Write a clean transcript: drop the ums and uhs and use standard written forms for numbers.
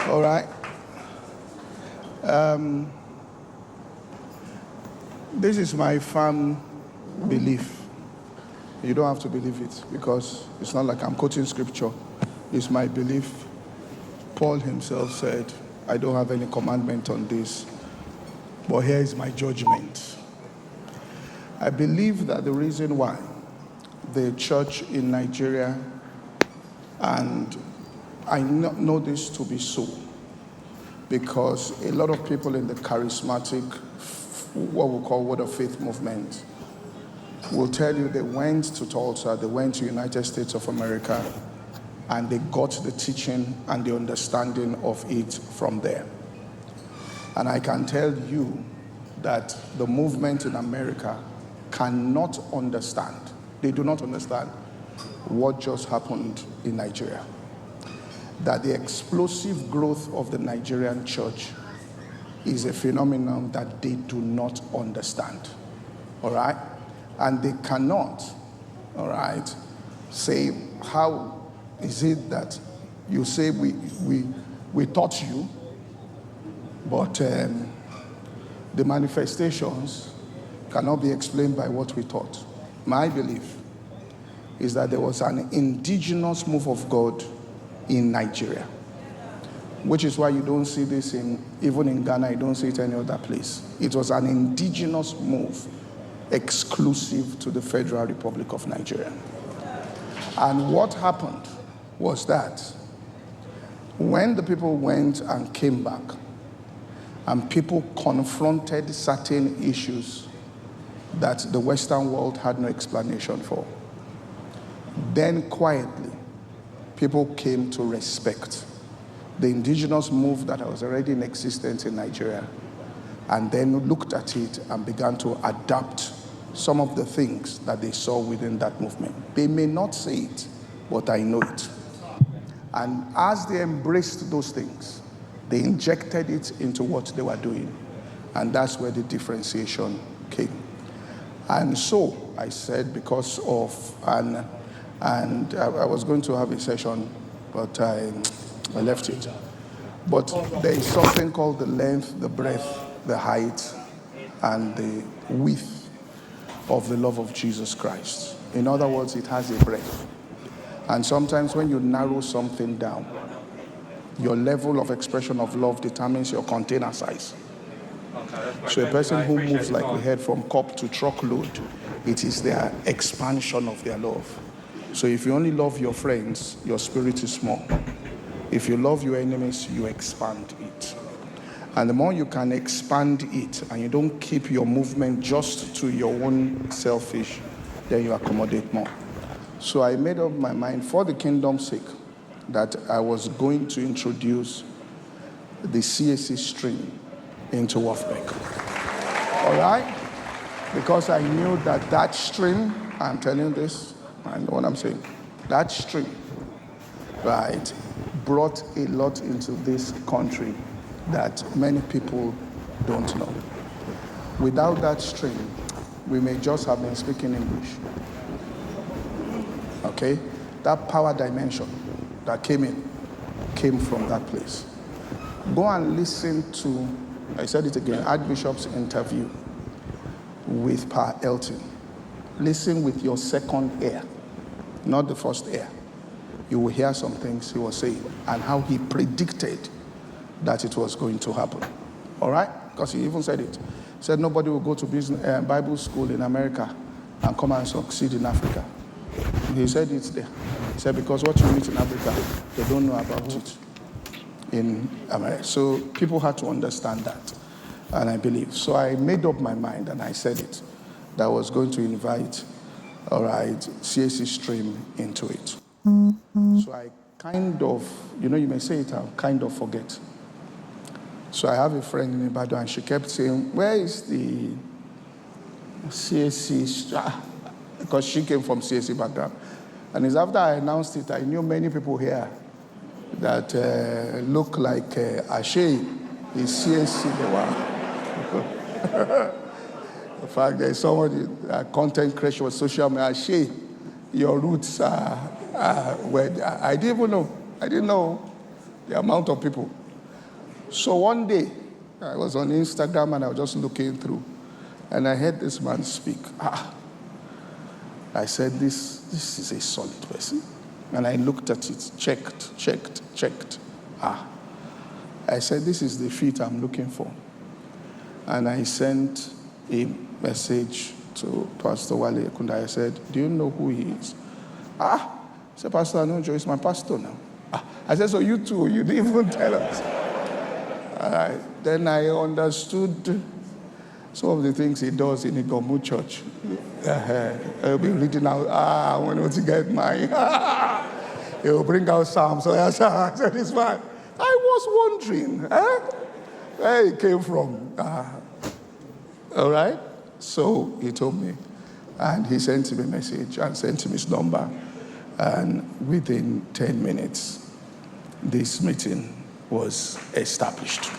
All right. This is my firm belief. You don't have to believe it because it's not like I'm quoting scripture. It's my belief. Paul himself said, I don't have any commandment on this, but here is my judgment. I believe that the reason why the church in Nigeria, and I know this to be so, because a lot of people in the charismatic, what we call Word of Faith movement, will tell you they went to Tulsa, they went to United States of America, and they got the teaching and the understanding of it from there. And I can tell you that the movement in America cannot understand, they do not understand what just happened in Nigeria. That the explosive growth of the Nigerian church is a phenomenon that they do not understand, all right? And they cannot, all right, say, how is it that you say we taught you, but the manifestations cannot be explained by what we taught? My belief is that there was an indigenous move of God in Nigeria, which is why you don't see this even in Ghana, you don't see it any other place. It was an indigenous move exclusive to the Federal Republic of Nigeria. And what happened was that when the people went and came back and people confronted certain issues that the Western world had no explanation for, then quietly people came to respect the indigenous move that was already in existence in Nigeria, and then looked at it and began to adapt some of the things that they saw within that movement. They may not say it, but I know it. And as they embraced those things, they injected it into what they were doing. And that's where the differentiation came. And so I said, because of, and I was going to have a session, but I left it. But there is something called the length, the breadth, the height, and the width of the love of Jesus Christ. In other words, it has a breadth. And sometimes when you narrow something down, your level of expression of love determines your container size. So a person who moves, like we heard, from cup to truckload, it is their expansion of their love. So if you only love your friends, your spirit is small. If you love your enemies, you expand it. And the more you can expand it and you don't keep your movement just to your own selfish, then you accommodate more. So I made up my mind, for the kingdom's sake, that I was going to introduce the C.A.C stream into WOFBEC. All right? Because I knew that that stream, I'm telling you this, I know what I'm saying, that stream, right, brought a lot into this country that many people don't know. Without that stream, we may just have been speaking English. Okay? That power dimension that came from that place. Go and listen to, I said it again, Archbishop's interview with Pa Elton. Listen with your second ear, not the first ear. You will hear some things he was saying and how he predicted that it was going to happen. All right? Because he even said it. He said nobody will go to Bible school in America and come and succeed in Africa. He said it's there. He said because what you meet in Africa, they don't know about it in America. So people had to understand that, and I believe. So I made up my mind and I said it, that I was going to invite, all right, C.A.C stream into it. So I kind of, you may say it, I'll kind of forget. So I have a friend in Ibadan, and she kept saying, where is the C.A.C? Because she came from C.A.C background. And it's after I announced it, I knew many people here that look like Ashe is C.A.C. They were. In fact, there's somebody, content creation with social media, Ashe, your roots are where, I didn't even know. I didn't know. the amount of people. So one day, I was on Instagram and I was just looking through, and I heard this man speak. I said, this is a solid person. And I looked at it, checked. I said, this is the fit I'm looking for. And I sent a message to Pastor Wale Ekunda. I said, do you know who he is? I said, Pastor, no, Joe, he's my pastor now. I said, so you too, you didn't even tell us. Then I understood some of the things he does in Igomu church. He'll be reading out, when will you get mine? He'll bring out Psalms. So I said, this man. I was wondering where he came from. All right? So he told me. And he sent him a message and sent him his number. And within 10 minutes, this meeting was established.